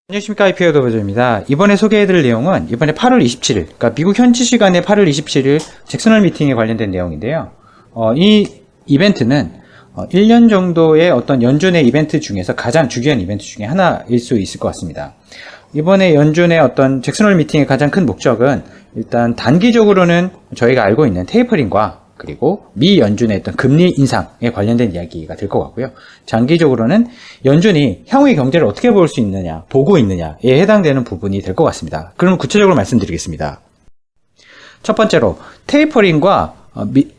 안녕하십니까. IPO 더버저입니다. 이번에 소개해드릴 내용은 이번에 8월 27일, 그러니까 미국 현지 시간의 8월 27일 잭슨홀 미팅에 관련된 내용인데요. 이 이벤트는 1년 정도의 어떤 연준의 이벤트 중에서 가장 중요한 이벤트 중에 하나일 수 있을 것 같습니다. 이번에 연준의 어떤 잭슨홀 미팅의 가장 큰 목적은 일단 단기적으로는 저희가 알고 있는 테이퍼링과 그리고 미 연준의 어떤 금리 인상에 관련된 이야기가 될 것 같고요. 장기적으로는 연준이 향후의 경제를 어떻게 볼 수 있느냐, 보고 있느냐에 해당되는 부분이 될 것 같습니다. 그럼 구체적으로 말씀드리겠습니다. 첫 번째로 테이퍼링과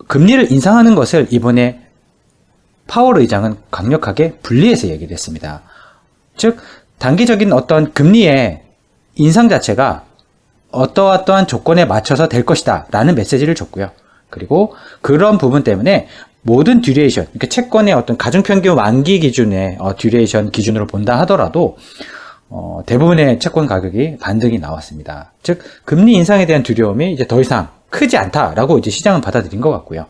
금리를 인상하는 것을 이번에 파월 의장은 강력하게 분리해서 얘기를 했습니다. 즉 단기적인 어떤 금리의 인상 자체가 어떠한 조건에 맞춰서 될 것이다 라는 메시지를 줬고요. 그리고 그런 부분 때문에 모든 듀레이션, 그러니까 채권의 어떤 가중평균 만기 기준의 듀레이션 기준으로 본다 하더라도 대부분의 채권 가격이 반등이 나왔습니다. 즉 금리 인상에 대한 두려움이 이제 더 이상 크지 않다라고 이제 시장은 받아들인 것 같고요.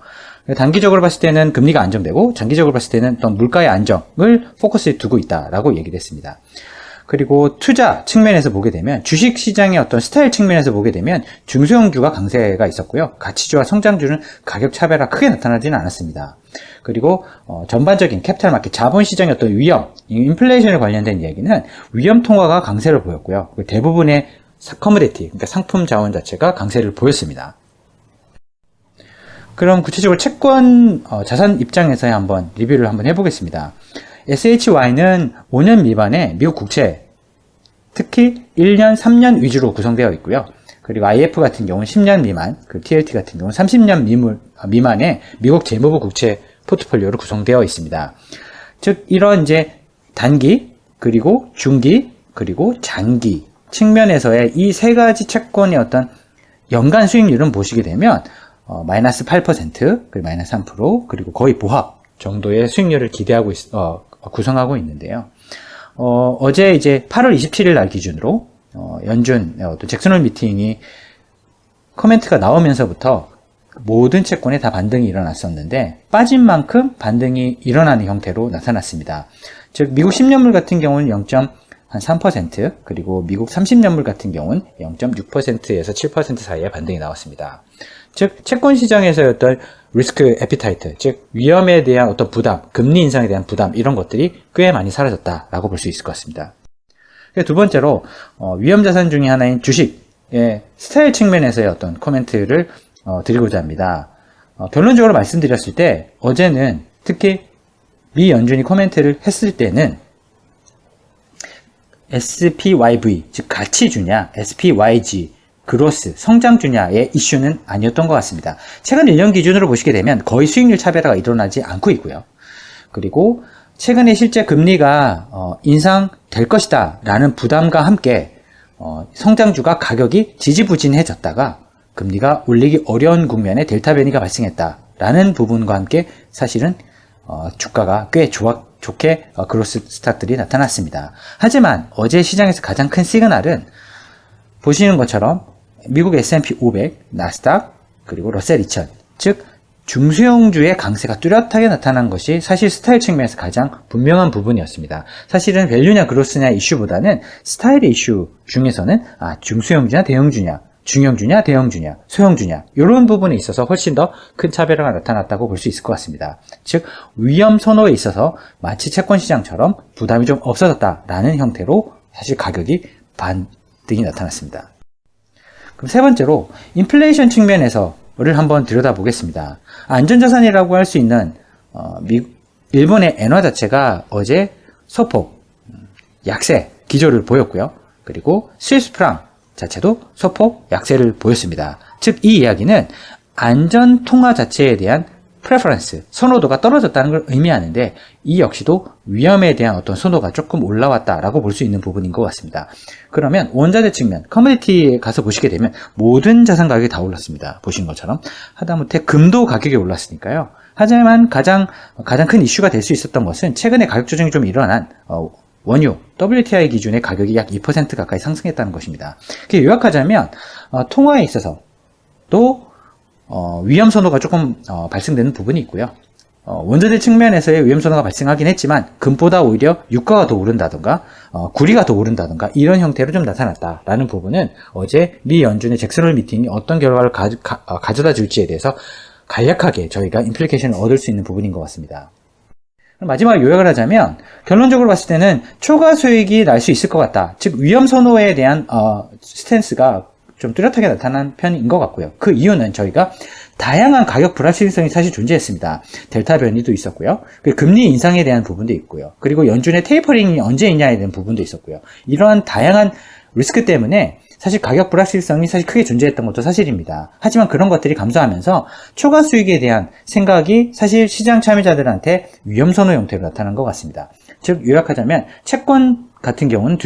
단기적으로 봤을 때는 금리가 안정되고 장기적으로 봤을 때는 어떤 물가의 안정을 포커스에 두고 있다라고 얘기를 했습니다. 그리고 투자 측면에서 보게 되면 주식 시장의 어떤 스타일 측면에서 보게 되면 중소형주가 강세가 있었고요. 가치주와 성장주는 가격 차별화 크게 나타나지는 않았습니다. 그리고 전반적인 캐피탈 마켓 자본 시장의 어떤 위험, 인플레이션에 관련된 이야기는 위험 통화가 강세를 보였고요. 대부분의 커머디티, 그러니까 상품 자원 자체가 강세를 보였습니다. 그럼 구체적으로 채권 자산 입장에서 한번 리뷰를 한번 해보겠습니다. SHY는 5년 미만의 미국 국채, 특히 1년, 3년 위주로 구성되어 있고요. 그리고 IF 같은 경우는 10년 미만, 그 TLT 같은 경우는 30년 미만의 미국 재무부 국채 포트폴리오로 구성되어 있습니다. 즉, 이런 이제 단기, 그리고 중기, 그리고 장기 측면에서의 이 세 가지 채권의 어떤 연간 수익률은 보시게 되면 마이너스 8%, 그리고 마이너스 3%, 그리고 거의 보합 정도의 수익률을 기대하고 구성하고 있는데요. 어제 이제 8월 27일 날 기준으로 연준 잭슨홀 미팅이 코멘트가 나오면서부터 모든 채권에 다 반등이 일어났었는데 빠진 만큼 반등이 일어나는 형태로 나타났습니다. 즉 미국 10년물 같은 경우는 0.3%, 그리고 미국 30년물 같은 경우는 0.6%에서 7% 사이에 반등이 나왔습니다. 즉 채권 시장에서의 어떤 리스크 에피타이트, 즉 위험에 대한 어떤 부담, 금리 인상에 대한 부담, 이런 것들이 꽤 많이 사라졌다라고 볼 수 있을 것 같습니다. 두 번째로 위험 자산 중에 하나인 주식의 스타일 측면에서의 어떤 코멘트를 드리고자 합니다. 결론적으로 말씀드렸을 때 어제는 특히 미 연준이 코멘트를 했을 때는 SPYV, 즉 가치주냐, SPYG 그로스, 성장주냐의 이슈는 아니었던 것 같습니다. 최근 1년 기준으로 보시게 되면 거의 수익률 차별화가 일어나지 않고 있고요. 그리고 최근에 실제 금리가 인상될 것이다 라는 부담과 함께 성장주가 가격이 지지부진해졌다가 금리가 올리기 어려운 국면에 델타 변이가 발생했다라는 부분과 함께 사실은 주가가 꽤 좋게 그로스 스탁들이 나타났습니다. 하지만 어제 시장에서 가장 큰 시그널은 보시는 것처럼 미국 S&P 500, 나스닥, 그리고 러셀 2000, 즉 중소형주의 강세가 뚜렷하게 나타난 것이 사실 스타일 측면에서 가장 분명한 부분이었습니다. 사실은 밸류냐 그로스냐 이슈보다는 스타일의 이슈 중에서는 중소형주냐 대형주냐, 중형주냐 대형주냐, 소형주냐 이런 부분에 있어서 훨씬 더 큰 차별화가 나타났다고 볼 수 있을 것 같습니다. 즉 위험 선호에 있어서 마치 채권 시장처럼 부담이 좀 없어졌다라는 형태로 사실 가격이 반등이 나타났습니다. 그럼 세 번째로 인플레이션 측면에서를 한번 들여다보겠습니다. 안전자산이라고 할 수 있는 일본의 엔화 자체가 어제 소폭 약세 기조를 보였고요. 그리고 스위스 프랑 자체도 소폭 약세를 보였습니다. 즉 이 이야기는 안전 통화 자체에 대한 프레퍼런스, 선호도가 떨어졌다는 걸 의미하는데 이 역시도 위험에 대한 어떤 선호가 조금 올라왔다라고 볼 수 있는 부분인 것 같습니다. 그러면 원자재 측면, 커머디티에 가서 보시게 되면 모든 자산 가격이 다 올랐습니다. 보신 것처럼 하다못해 금도 가격이 올랐으니까요. 하지만 가장 큰 이슈가 될 수 있었던 것은 최근에 가격 조정이 좀 일어난 원유, WTI 기준의 가격이 약 2% 가까이 상승했다는 것입니다. 요약하자면 통화에 있어서 또 위험 선호가 조금 발생되는 부분이 있고요. 원자재 측면에서의 위험 선호가 발생하긴 했지만 금보다 오히려 유가가 더 오른다던가 구리가 더 오른다던가 이런 형태로 좀 나타났다라는 부분은 어제 미 연준의 잭슨홀 미팅이 어떤 결과를 가져다 줄지에 대해서 간략하게 저희가 임플리케이션을 얻을 수 있는 부분인 것 같습니다. 마지막 요약을 하자면 결론적으로 봤을 때는 초과 수익이 날 수 있을 것 같다. 즉 위험 선호에 대한 스탠스가 좀 뚜렷하게 나타난 편인 것 같고요. 그 이유는 저희가 다양한 가격 불확실성이 사실 존재했습니다. 델타 변이도 있었고요. 금리 인상에 대한 부분도 있고요. 그리고 연준의 테이퍼링이 언제 있냐에 대한 부분도 있었고요. 이러한 다양한 리스크 때문에 사실 가격 불확실성이 사실 크게 존재했던 것도 사실입니다. 하지만 그런 것들이 감소하면서 초과 수익에 대한 생각이 사실 시장 참여자들한테 위험 선호 형태로 나타난 것 같습니다. 즉 요약하자면 채권 같은 경우는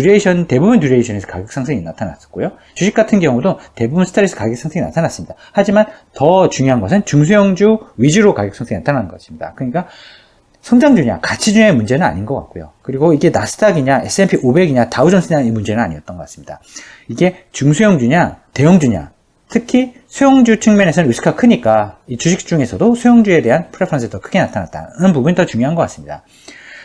대부분 듀레이션에서 가격 상승이 나타났었고요. 주식 같은 경우도 대부분 스타일에서 가격 상승이 나타났습니다. 하지만 더 중요한 것은 중소형주 위주로 가격 상승이 나타나는 것입니다. 그러니까 성장주냐 가치주냐의 문제는 아닌 것 같고요. 그리고 이게 나스닥이냐 S&P 500이냐 다우존스냐 이 문제는 아니었던 것 같습니다. 이게 중소형주냐 대형주냐, 특히 소형주 측면에서는 리스크가 크니까 이 주식 중에서도 소형주에 대한 프레퍼런스가 더 크게 나타났다는 부분이 더 중요한 것 같습니다.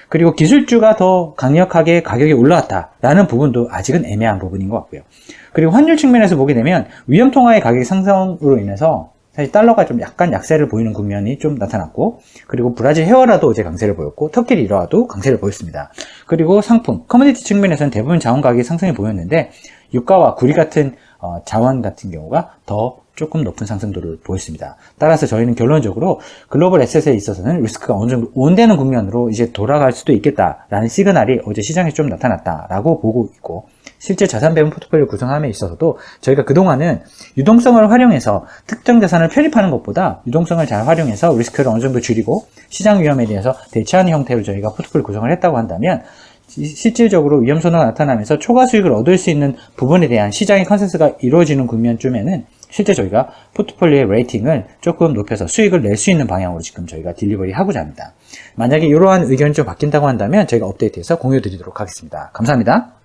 그리고 기술주가 더 강력하게 가격이 올라왔다라는 부분도 아직은 애매한 부분인 것 같고요. 그리고 환율 측면에서 보게 되면 위험 통화의 가격 상승으로 인해서 사실 달러가 좀 약간 약세를 보이는 국면이 좀 나타났고, 그리고 브라질 헤어라도 어제 강세를 보였고, 터키 리라도 강세를 보였습니다. 그리고 상품, 커머디티 측면에서는 대부분 자원 가격이 상승이 보였는데, 유가와 구리 같은 자원 같은 경우가 더 조금 높은 상승도를 보였습니다. 따라서 저희는 결론적으로 글로벌 에셋에 있어서는 리스크가 어느 정도 온되는 국면으로 이제 돌아갈 수도 있겠다라는 시그널이 어제 시장에 좀 나타났다라고 보고 있고, 실제 자산 배분 포트폴리오 구성함에 있어서도 저희가 그동안은 유동성을 활용해서 특정 자산을 편입하는 것보다 유동성을 잘 활용해서 리스크를 어느 정도 줄이고 시장 위험에 대해서 대처하는 형태로 저희가 포트폴리오 구성을 했다고 한다면, 실질적으로 위험 선호가 나타나면서 초과 수익을 얻을 수 있는 부분에 대한 시장의 컨센서스가 이루어지는 국면쯤에는 실제 저희가 포트폴리오의 레이팅을 조금 높여서 수익을 낼 수 있는 방향으로 지금 저희가 딜리버리 하고자 합니다. 만약에 이러한 의견이 좀 바뀐다고 한다면 저희가 업데이트해서 공유 드리도록 하겠습니다. 감사합니다.